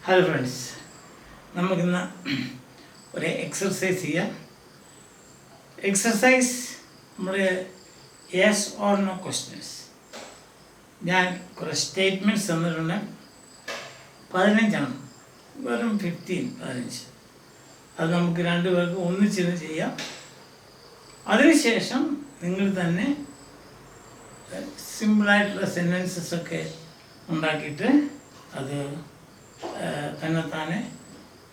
Hello friends, നമുക്കിന്ന് ഒരു exercise ചെയ്യാം. എക്സർസൈസ് നമ്മൾ യെസ് ഓർ നോ ക്വസ്റ്റ്യൻസ്. ഞാൻ കുറേ സ്റ്റേറ്റ്മെൻറ്റ്സ് തന്നിട്ടുണ്ട്. 15 വെറും 15. അത് നമുക്ക് രണ്ടുപേർക്ക് ഒന്നിച്ചിരുന്ന് ചെയ്യാം. അതിനുശേഷം നിങ്ങൾ തന്നെ സിമ്പിളായിട്ടുള്ള സെൻറ്റൻസസൊക്കെ ഉണ്ടാക്കിയിട്ട് അത് തന്നെത്താനെ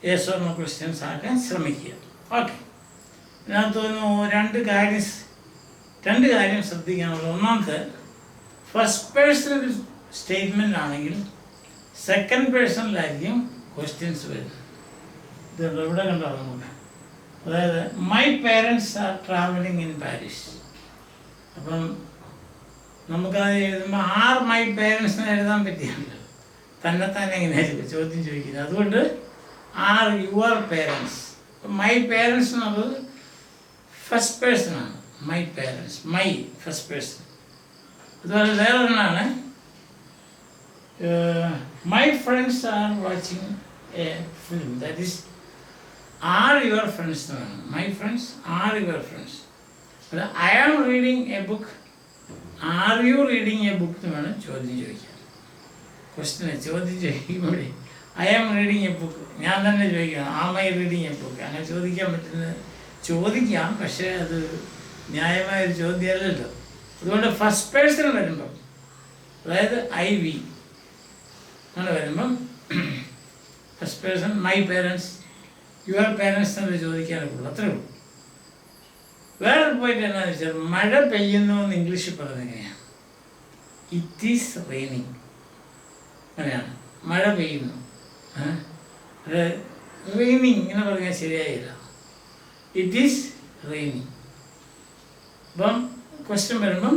യെസ് ഓർ നോ ക്വസ്റ്റ്യൻസ് ആക്കാൻ ശ്രമിക്കുക. ഓക്കെ, ഇതിനകത്ത് തോന്നുന്നു രണ്ട് കാര്യം ശ്രദ്ധിക്കാനുള്ളത്. ഒന്നാമത്തെ, ഫസ്റ്റ് പേഴ്സണൽ സ്റ്റേറ്റ്മെൻ്റ് ആണെങ്കിൽ സെക്കൻഡ് പേഴ്സണിലായിരിക്കും ക്വസ്റ്റ്യൻസ് വരുന്നത്. ഇതുണ്ട്, ഇവിടെ കണ്ടോ നമുക്ക്. അതായത് my parents are travelling in Paris. അപ്പം നമുക്കത് എഴുതുമ്പോൾ ആർ മൈ പേരൻസ് എന്ന് എഴുതാൻ പറ്റിയല്ലോ, തന്നെത്താനെ എങ്ങനെയായിരിക്കും ചോദ്യം ചോദിക്കുന്നത്. അതുകൊണ്ട് are your parents. My parents എന്നുള്ളത് ഫസ്റ്റ് പേഴ്സണാണ്. My parents, my first person. അതുപോലെ വേറൊരെണ്ണമാണ്, my friends are watching a film. That is are your friends എന്നാണ്. My friends are your friends. അത് I am reading a book, are you reading a book എന്ന് വേണം ചോദ്യം ചോദിക്കാൻ. Question ചോദ്യം ചോദിക്കുമ്പോൾ I am reading a book ഞാൻ തന്നെ ചോദിക്കണം, am I reading a book. അങ്ങനെ ചോദിക്കാൻ പറ്റുന്നത് ചോദിക്കാം, പക്ഷേ അത് ന്യായമായൊരു ചോദ്യമല്ലല്ലോ. അതുകൊണ്ട് ഫസ്റ്റ് പേഴ്സൺ വരുമ്പം, അതായത് ഐ വി അങ്ങനെ വരുമ്പം first person my parents, your parents എന്നൊക്കെ ചോദിക്കാനൊക്കെ അത്രേ ഉള്ളൂ. വേറൊരു പോയിന്റ് എന്താണെന്ന് വെച്ചാൽ, മഴ പെയ്യുന്നു എന്ന് ഇംഗ്ലീഷിൽ പറയുന്നത് എങ്ങനെയാണ്? It is raining. അങ്ങനെയാണ്, മഴ പെയ്യുന്നു. അത് റെയിനിങ് ഇങ്ങനെ പറഞ്ഞാൽ ശരിയായില്ല. It is raining. അപ്പം ക്വസ്റ്റ്യൻ വരുമ്പം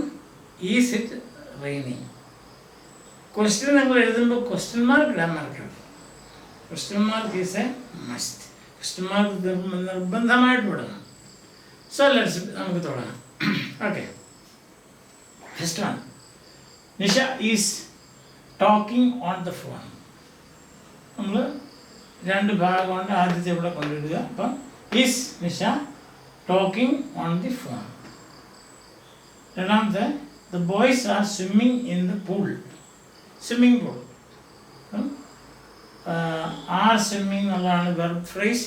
ഈസ് ഇറ്റ് റെയിനിങ്. ക്വസ്റ്റ്യൻ നിങ്ങൾ എഴുതുമ്പോൾ ക്വസ്റ്റ്യൻ മാർക്ക് ഇടാൻ മറക്കരുത്. Question mark is A must. Question mark നിർബന്ധമായിട്ട് വിടണം. സോ ലെറ്റ്സ് നമുക്ക് തുടങ്ങാം. Okay, first one, Nisha is talking on the phone. നമ്മൾ രണ്ട് ഭാഗമുണ്ട്, ആദ്യത്തെ ഇവിടെ കൊണ്ടിടുക. അപ്പം is Nisha talking on the phone. രണ്ടാമത്തെ, the boys are swimming in the pool. Swimming pool. Are swimming എന്നുള്ളതാണ് വെർബ് ഫ്രേസ്.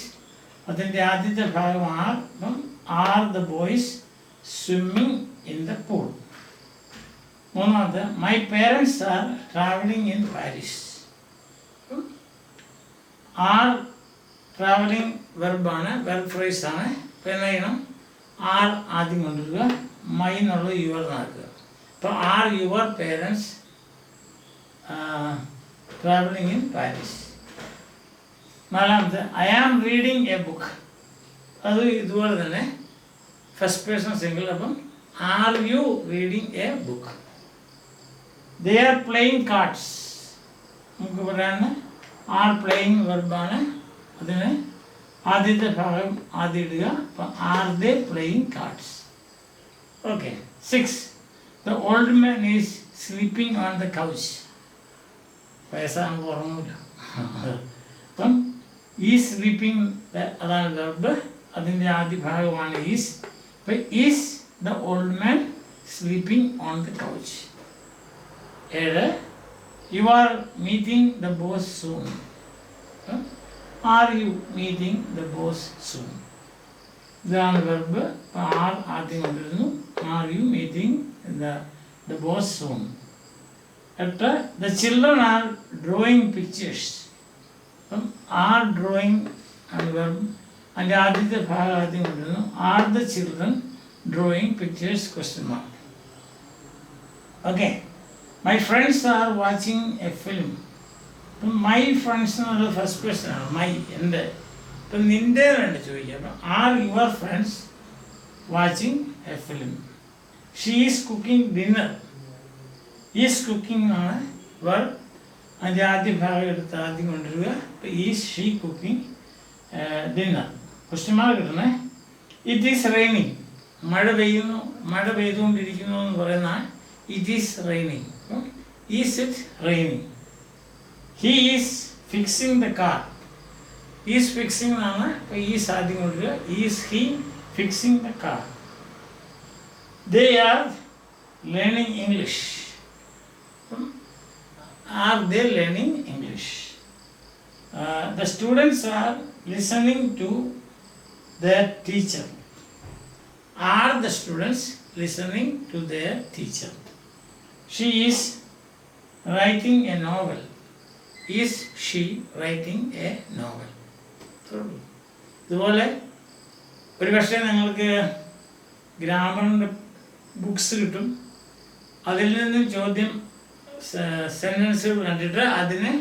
അതിൻ്റെ ആദ്യത്തെ ഭാഗം ആർ. അപ്പം are the boys swimming in the pool. മൂന്നാമത്തെ, my parents are travelling in Paris. Are travelling വെർബാണ്, verb phrase ആണ്. അപ്പോൾ എന്താ ചെയ്യണം? ആർ ആദ്യം കൊണ്ടുവരിക, മൈ എന്നുള്ളത് യുവർ നാക്കുക. അപ്പോൾ are your parents travelling in Paris. നാലാമത്തെ, I am reading a book. അത് ഇതുപോലെ തന്നെ ഫസ്റ്റ് പേഴ്സൺ സിംഗിൾ. അപ്പം are you reading a book. They are playing cards. നമുക്ക് പറയാവുന്ന ആർ പ്ലേയിങ് വെർബാണ്. അതിന് ആദ്യത്തെ ഭാഗം ആദ്യം ഇടുക. അപ്പം are they playing cards. Okay. 6, the old man is sleeping on the couch. വയസ്സാകുമ്പോൾ ഉറങ്ങില്ല. അപ്പം ഈ സ്ലീപ്പിംഗ് അതാണ് വെർബ്. അതിൻ്റെ ആദ്യ ഭാഗമാണ് ഈസ്. അപ്പം is the old man sleeping on the couch. 7, you are meeting the boss soon. Are you meeting the boss soon. ഇതാണ് വെർബ്. ആർ ആദ്യം കൊണ്ടിരുന്നു. Are you meeting the boss soon. 8, the children are drawing pictures. അപ്പം R drawing ആണ് verb. അതിൻ്റെ ആദ്യത്തെ ഭാഗം ആദ്യം കൊണ്ടിരുന്നു. Are the children drawing pictures question mark. Okay. My friends are watching a film. അപ്പം മൈ ഫ്രണ്ട്സ് എന്നുള്ളത് ഫസ്റ്റ് പേഴ്സൺ ആണ്. മൈ എൻ്റെ. ഇപ്പം നിൻ്റെ വേണ്ട ചോദിക്കുക. അപ്പം are your friends watching a film. She is cooking dinner. Is cooking എന്നാണ് വെർബ്. അതിൻ്റെ ആദ്യ ഭാഗം എടുത്ത് ആദ്യം കൊണ്ടുവരിക. അപ്പം is she cooking dinner. Question mark കിട്ടണേ. It is raining. മഴ പെയ്യുന്നു, മഴ പെയ്തുകൊണ്ടിരിക്കുന്നു എന്ന് പറയുന്ന it is raining. Is it raining. He is fixing the car. Is fixing എന്നാണ്. അപ്പോൾ ഈസ് ആദ്യം കൊടുക്കുക. Is he fixing the car. They are learning English. Are they learning English? The students are listening to their teacher. Are the students listening to their teacher? She is writing a novel. Is she writing a novel? ഇതുപോലെ ഒരു പക്ഷേ നിങ്ങൾക്ക് ഗ്രാമറിൻ്റെ books കിട്ടും. അതിൽ നിന്ന് ചോദ്യം sentence കണ്ടിട്ട് അതിനെ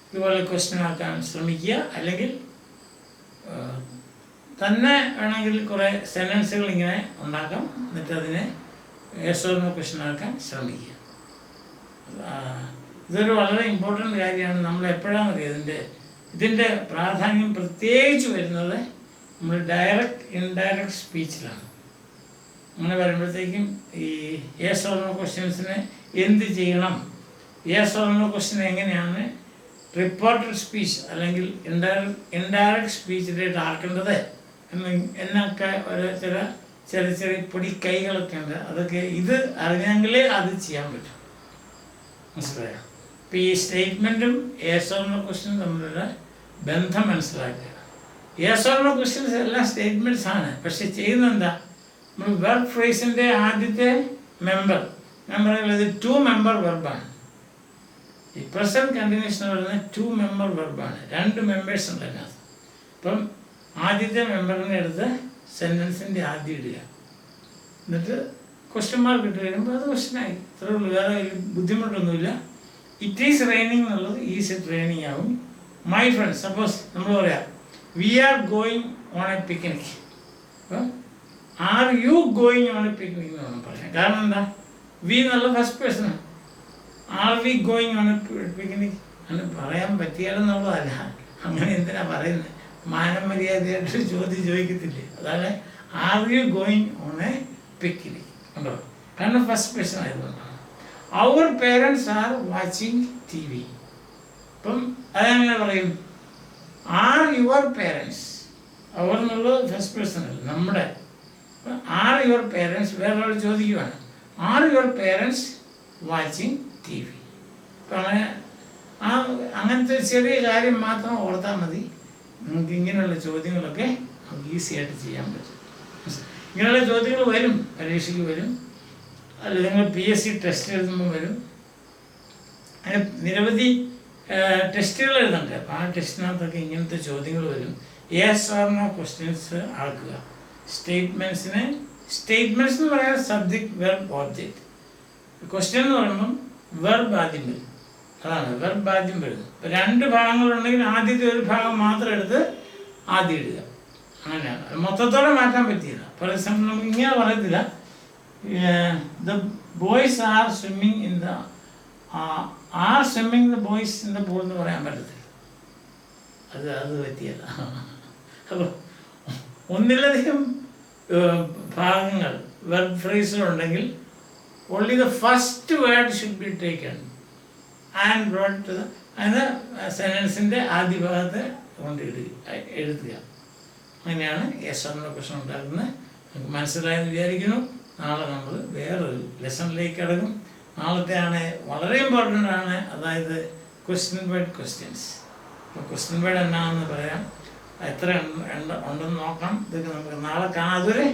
ഇതുപോലെ ക്വസ്റ്റ്യൻ ആക്കാൻ ശ്രമിക്കുക. അല്ലെങ്കിൽ തന്നെ വേണമെങ്കിൽ കുറേ സെൻറ്റൻസുകൾ ഇങ്ങനെ ഉണ്ടാക്കാം. എന്നിട്ട് അതിനെ യെസ് ക്വസ്റ്റ്യൻ ആക്കാൻ ശ്രമിക്കുക. ഇതൊരു വളരെ ഇമ്പോർട്ടൻ്റ് കാര്യമാണ്. നമ്മൾ എപ്പോഴാണെന്നറിയാം ഇതിൻ്റെ പ്രാധാന്യം പ്രത്യേകിച്ച് വരുന്നത് നമ്മൾ ഡയറക്റ്റ് ഇൻഡയറക്റ്റ് സ്പീച്ചിലാണ്. അങ്ങനെ വരുമ്പോഴത്തേക്കും ഈ യെസ് ഓർ നോ ക്വസ്റ്റ്യൻസിന് എന്ത് ചെയ്യണം, യെസ് ഓർ നോ ക്വസ്റ്റ്യൻ എങ്ങനെയാണ് റിപ്പോർട്ടഡ് സ്പീച്ച് അല്ലെങ്കിൽ ഇൻഡയറക്റ്റ് സ്പീച്ചിലേക്ക് ആക്കേണ്ടത് എന്നൊക്കെ ഒരു ചെറിയ പൊടിക്കൈകളൊക്കെ ഉണ്ട്. അതൊക്കെ ഇത് അറിഞ്ഞെങ്കിലേ അത് ചെയ്യാൻ പറ്റും. മനസ്സിലായോ? ഇപ്പോൾ ഈ സ്റ്റേറ്റ്മെൻറ്റും യെസ് ഓർ നോ ക്വസ്റ്റ്യനും തമ്മിലുള്ള ബന്ധം മനസ്സിലാക്കുക. യെസ് ഓർ നോ ക്വസ്റ്റ്യൻസ് എല്ലാം സ്റ്റേറ്റ്മെൻറ്റ്സ് ആണ്. പക്ഷെ ചെയ്യുന്നത് എന്താ, നമ്മൾ വെർബ് ഫ്രേസിൻ്റെ ആദ്യത്തെ മെമ്പറുള്ളത് 2 മെമ്പർ വെർബാണ്. ഈ പ്രസൻറ്റ് കണ്ടിന്യൂഷൻ എന്ന് പറയുന്നത് 2 മെമ്പർ വെർബാണ്. 2 മെമ്പേഴ്സ് ഉണ്ട് അതിനകത്ത്. അപ്പം ആദ്യത്തെ മെമ്പറിനെ എടുത്ത് സെൻറ്റൻസിൻ്റെ ആദ്യം ഇടുക. എന്നിട്ട് ക്വസ്റ്റ്യൻ മാർക്ക് ഇട്ട് കഴിയുമ്പോൾ അത് ക്വസ്റ്റ്യനായി. ഇത്രേ ഉള്ളൂ, വേറെ ബുദ്ധിമുട്ടൊന്നുമില്ല. ഇറ്റ് ഈസ് റെയിനിങ് എന്നുള്ളത് ഈസ് ഇറ്റ് റെയിനിങ് ആവും. മൈ ഫ്രണ്ട്സ്, സപ്പോസ് നമ്മൾ പറയാം we are going on a picnic. അപ്പം are you going on a picnic എന്ന് വേണം പറയാം. കാരണം എന്താ, വി എന്നുള്ള ഫസ്റ്റ് പേഴ്സണാണ്. Are we going on a picnic അങ്ങനെ പറയാൻ പറ്റിയാലെന്നുള്ളതല്ല. അങ്ങനെ എന്തിനാ പറയുന്നത്? മാനം മര്യാദയായിട്ട് ചോദ്യം ചോദിക്കത്തില്ലേ? അതാണ് R you going on a picnic ഉണ്ടോ? കാരണം ഫസ്റ്റ് പേഴ്സൺ ആയതുകൊണ്ടാണ്. അവർ പേരൻസ് ആർ വാച്ചിങ് TV. അപ്പം അതെങ്ങനെ പറയും? R your parents. അവർ എന്നുള്ളത് ഫസ്റ്റ് പേഴ്സൺ അല്ല, നമ്മുടെ. ആർ യുവർ പേരൻസ് വേറൊരാൾ ചോദിക്കുവാണ്, are your parents watching TV. അപ്പം അങ്ങനത്തെ ചെറിയ കാര്യം മാത്രം ഓർത്താൽ മതി. നമുക്ക് ഇങ്ങനെയുള്ള ചോദ്യങ്ങളൊക്കെ നമുക്ക് ഈസി ആയിട്ട് ചെയ്യാൻ പറ്റും. ഇങ്ങനെയുള്ള ചോദ്യങ്ങൾ വരും, പരീക്ഷയ്ക്ക് വരും, അല്ലെങ്കിൽ നിങ്ങൾ PSC ടെസ്റ്റ് എഴുതുമ്പോൾ വരും. അങ്ങനെ നിരവധി ടെസ്റ്റുകൾ എഴുതുന്നുണ്ട്. അപ്പോൾ ആ ടെസ്റ്റിനകത്തൊക്കെ ഇങ്ങനത്തെ ചോദ്യങ്ങൾ വരും. യെസ് ഓർ നോ ക്വസ്റ്റ്യൻസ് ആക്കുക. സ്റ്റേറ്റ്മെൻറ്റ്സ് എന്ന് പറയാൻ സബ്ജക്റ്റ്, വെർബ്, ഓബ്ജക്റ്റ്. ക്വസ്റ്റ്യൻ എന്ന് പറയുമ്പം വെർബ് ആദ്യം വരും. അതാണ് വെർബ് ആദ്യം വരുന്നത്. ഇപ്പോൾ 2 ഭാഗങ്ങളുണ്ടെങ്കിൽ ആദ്യത്തെ ഒരു ഭാഗം മാത്രം എടുത്ത് ആദ്യം ഇടുക. അങ്ങനെയാണ്. മൊത്തത്തോടെ മാറ്റാൻ പറ്റിയില്ല. ഫോർ എക്സാമ്പിൾ നമുക്ക് ഇങ്ങനെ പറയത്തില്ല, the boys are swimming in the boys in the pool എന്ന് പറയാൻ പറ്റത്തില്ല. അത് പറ്റിയല്ല. അപ്പോൾ ഒന്നിലധികം ഭാഗങ്ങൾ verb ഫ്രേസുകളുണ്ടെങ്കിൽ only the first word should be taken and brought to the സെൻറ്റൻസിൻ്റെ ആദ്യ ഭാഗത്ത് കൊണ്ട് എഴുതുക. അങ്ങനെയാണ് യെസ് ഓർ നോ ക്വസ്റ്റ്യൻ ഉണ്ടാക്കുന്നത്. നമുക്ക് മനസ്സിലായെന്ന് വിചാരിക്കുന്നു. നാളെ നമ്മൾ വേറൊരു ലെസണിലേക്ക് കിടക്കും. നാളത്തെയാണ് വളരെ ഇമ്പോർട്ടൻ്റ് ആണ്, അതായത് ക്വസ്റ്റ്യൻ വേർഡ് ക്വസ്റ്റ്യൻസ്. അപ്പോൾ ക്വസ്റ്റ്യൻ വേർഡ് എന്നാണെന്ന് പറയാം, എത്ര ഉണ്ടെന്ന് നോക്കാം. ഇതൊക്കെ നമുക്ക് നാളെ കാണാം. അതുവരെ